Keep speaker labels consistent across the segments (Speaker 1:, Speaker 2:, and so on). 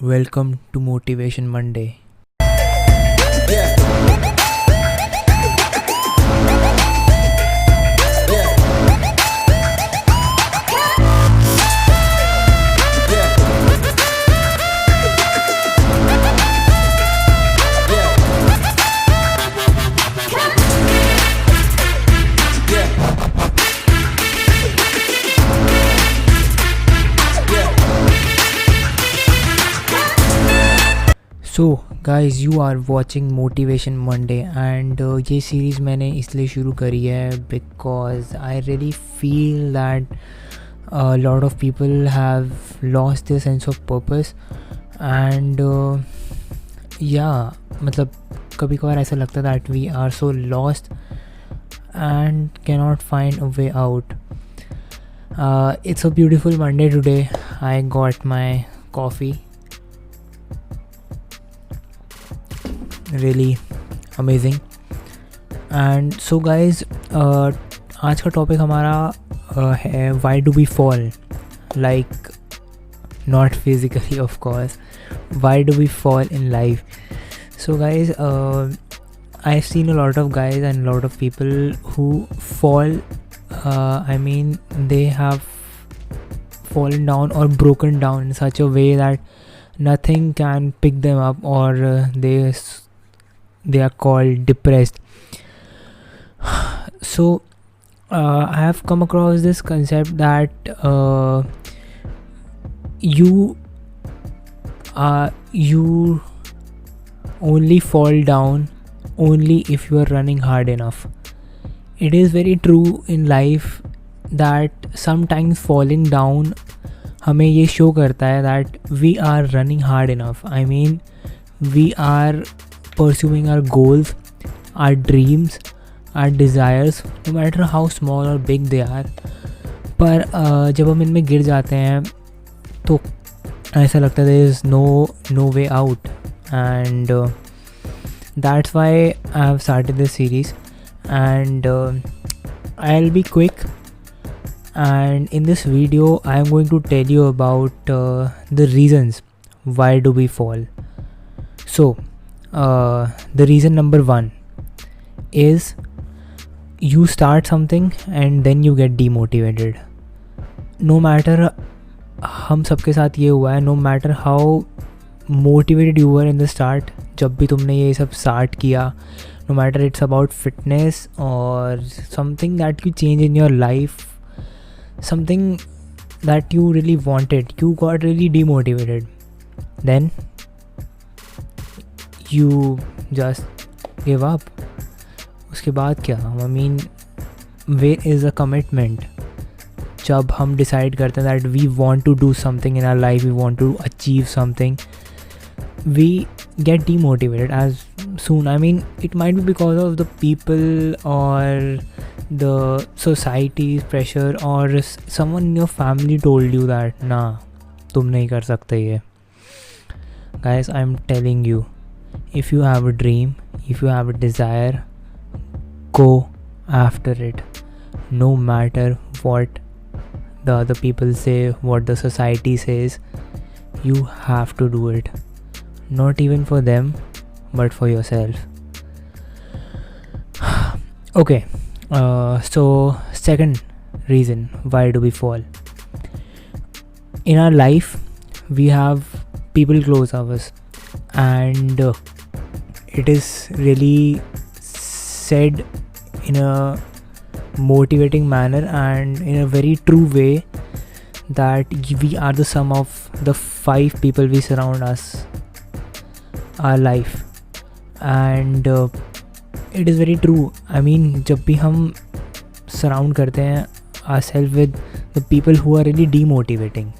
Speaker 1: Welcome to Motivation Monday.
Speaker 2: Yeah. Yeah. Yeah. Yeah.
Speaker 1: So guys, you are watching Motivation Monday and ये series मैंने इसलिए शुरू करी है because I really feel that a lot of people have lost their sense of purpose and yeah, मतलब कभी कभार ऐसा लगता है that we are so lost and cannot find a way out. It's a beautiful Monday today. I got my coffee. Really amazing. And so guys, आज का topic हमारा है why do we fall, like not physically of course, why do we fall in life. So guys, I've seen a lot of guys and a lot of people who fall. I mean they have fallen down or broken down in such a way that nothing can pick them up, or they are called depressed. So I have come across this concept that you only fall down only if you are running hard enough. It is very true in life that sometimes falling down हमें ये show करता है that we are running hard enough. I mean we are pursuing our goals, our dreams, our desires, no matter how small or big they are. पर जब हम इनमें गिर जाते हैं तो ऐसा लगता है there is no way out, and that's why I have started this series, and I'll be quick. And in this video I am going to tell you about the reasons why do we fall. So the reason number one is you start something and then you get demotivated. No matter, हम सबके साथ ये हुआ है, no matter how motivated you were in the start, जब भी तुमने ये सब start किया, no matter it's about fitness or something that you change in your life, something that you really wanted, you got really demotivated, then you just give up. उसके बाद क्या, I mean where is the commitment? जब हम decide करते हैं that we want to do something in our life, we want to achieve something, we get demotivated as soon. I mean it might be because of the people or the society's pressure, or someone in your family told you that nah, तुम नहीं कर सकते ये. Guys, I'm telling you, if you have a dream, if you have a desire, go after it. No matter what the other people say, what the society says, you have to do it. Not even for them, but for yourself. Okay, so second reason why do we fall. In our life, we have people close to us, and it is really said in a motivating manner and in a very true way that we are the sum of the 5 people we surround us, our life. And it is very true. I mean जब भी हम surround करते हैं ourselves with the people who are really demotivating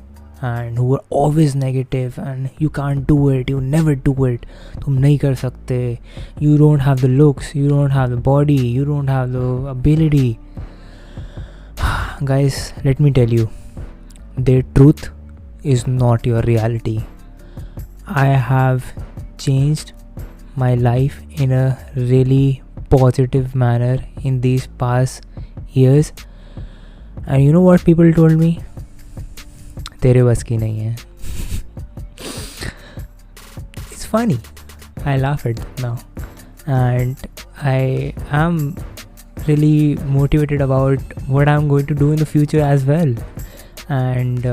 Speaker 1: and who are always negative and you can't do it, you never do it, तुम नहीं कर सकते, you don't have the looks, you don't have the body, you don't have the ability. Guys, let me tell you, their truth is not your reality. I have changed my life in a really positive manner in these past years, and you know what people told me? तेरे बस की नहीं है. funny. I laugh at it now, and I am really motivated about what I'm going to do in the future as well. And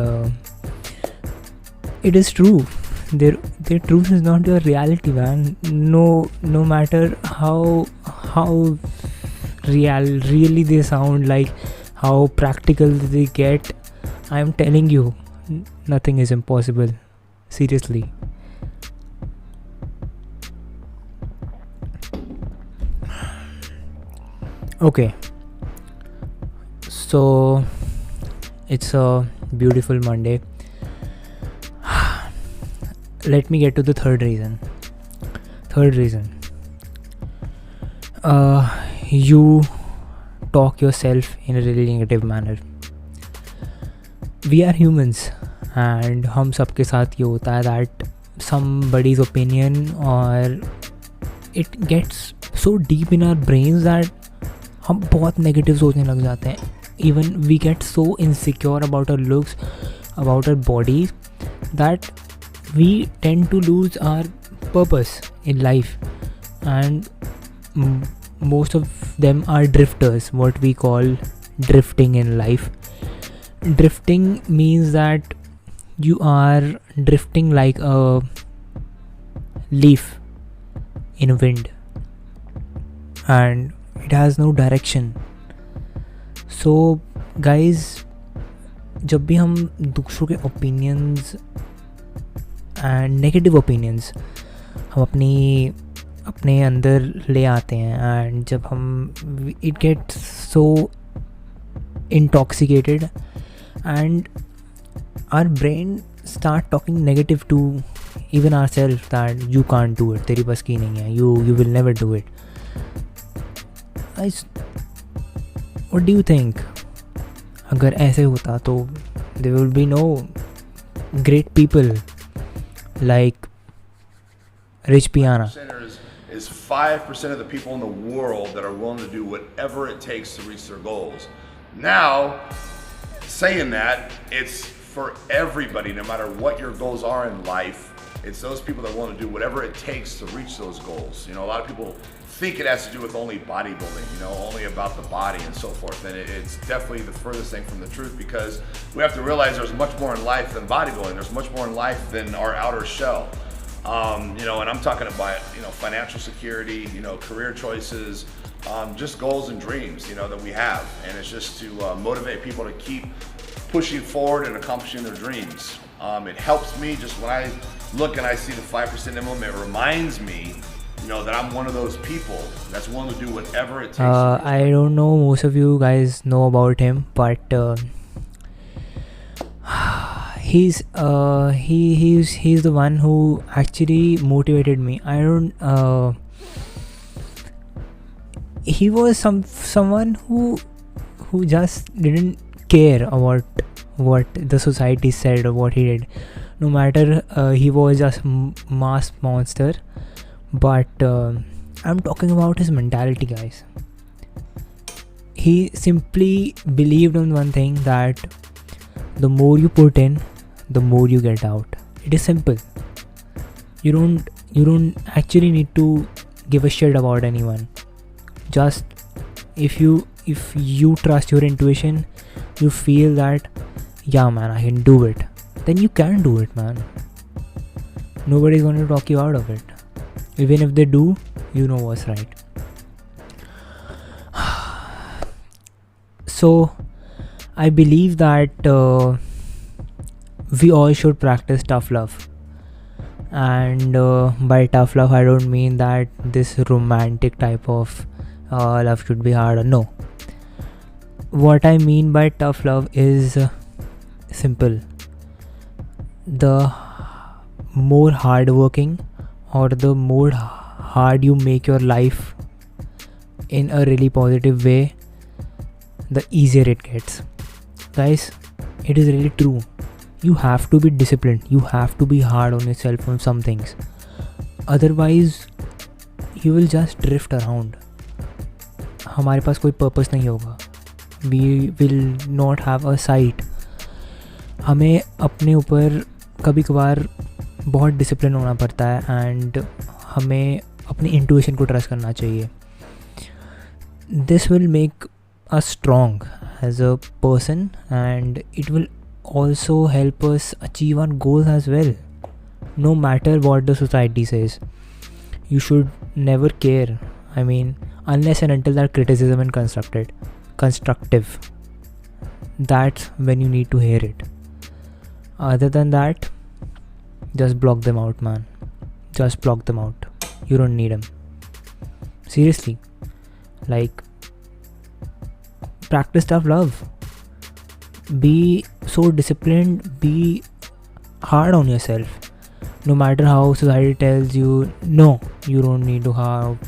Speaker 1: it is true. Their truth is not your reality, man. No matter how really they sound, like how practical they get, I'm telling you, nothing is impossible. Seriously. Okay, so it's a beautiful Monday. Let me get to the third reason. You talk yourself in a really negative manner. We are humans, and हम सबके साथ ये होता है that somebody's opinion, or it gets so deep in our brains that हम बहुत negative सोचने लग जाते हैं. Even we get so insecure about our looks, about our bodies, that we tend to lose our purpose in life. And most of them are drifters, what we call drifting in life. Drifting means that you are drifting like a leaf in wind, and it has no direction. So guys, जब भी हम दूसरों के opinions and negative opinions हम अपने अंदर ले आते हैं, एंड जब हम it gets so intoxicated and our brain start talking negative to even ourselves that you can't do it, तेरी बस की नहीं है, you will never do it. Guys, what do you think? अगर ऐसे होता तो there will be no great people like Rich Piana.
Speaker 3: Is 5% of the people in the world that are willing to do whatever it takes to reach their goals. Now, saying that, it's for everybody, no matter what your goals are in life. It's those people that want to do whatever it takes to reach those goals. You know, a lot of people think it has to do with only bodybuilding, you know, only about the body and so forth. And it's definitely the furthest thing from the truth, because we have to realize there's much more in life than bodybuilding. There's much more in life than our outer shell. You know, and I'm talking about, you know, financial security, you know, career choices, just goals and dreams, you know, that we have. And it's just to motivate people to keep pushing forward and accomplishing their dreams. It helps me just when I look and I see the 5% emblem, it reminds me, you know, that I'm one of those people that's willing to do whatever it takes.
Speaker 1: I don't know, most of you guys know about him, but he's the one who actually motivated me. He was someone who just didn't care about what the society said or what he did. No matter he was just mass monster, but I'm talking about his mentality, guys. He simply believed on one thing, that the more you put in, the more you get out. It is simple. You don't actually need to give a shit about anyone. Just if you trust your intuition, you feel that, yeah man, I can do it, then you can do it, man. Nobody's going to talk you out of it. Even if they do, you know what's right. So I believe that we all should practice tough love. And by tough love, I don't mean that this romantic type of love should be hard. No. What I mean by tough love is simple. The more hardworking, or the more hard you make your life in a really positive way, the easier it gets. Guys, it is really true. You have to be disciplined. You have to be hard on yourself on some things. Otherwise, you will just drift around. हमारे पास कोई purpose नहीं होगा. We will not have a sight. हमें अपने ऊपर कभी कभार बहुत डिसिप्लिन होना पड़ता है एंड हमें अपनी इंट्यूशन को ट्रस्ट करना चाहिए. This will make us strong as a person and it will also help us achieve our goals as well. No matter what the society says, you should never care. I mean, unless and until that criticism and constructive, that's when you need to hear it. Other than that, just block them out, man. Just block them out. You don't need them. Seriously. Like, practice tough love. Be so disciplined, be hard on yourself. No matter how society tells you, no, you don't need to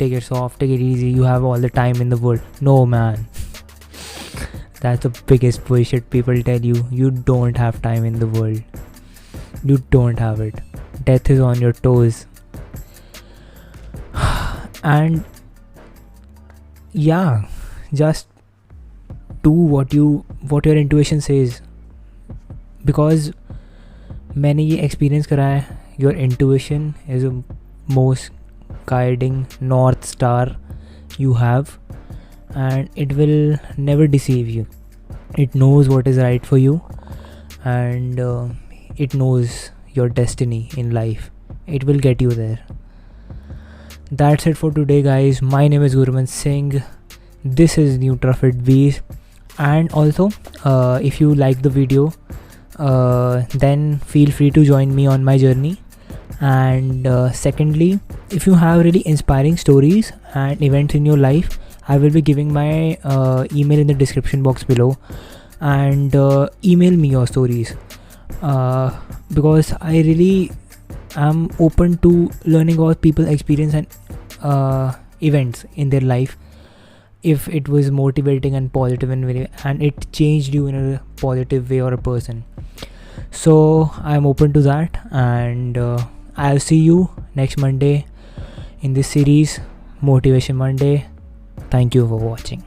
Speaker 1: take it soft, take it easy, you have all the time in the world. No, man. That's the biggest bullshit people tell you. You don't have time in the world. You don't have it. Death is on your toes. And yeah, just do what your intuition says. Because मैंने ये experience करा है, your intuition is the most guiding north star you have, and it will never deceive you. It knows what is right for you, and it knows your destiny in life. It will get you there. That's it for today, guys. My name is Gurman Singh. This is New Truffet Bees. And also, if you like the video, then feel free to join me on my journey. And secondly, if you have really inspiring stories and events in your life, I will be giving my email in the description box below, and email me your stories, because I really am open to learning about people's experience and events in their life, if it was motivating and positive and it changed you in a positive way or a person. So I'm open to that, and I'll see you next Monday in this series, Motivation Monday. Thank you for watching.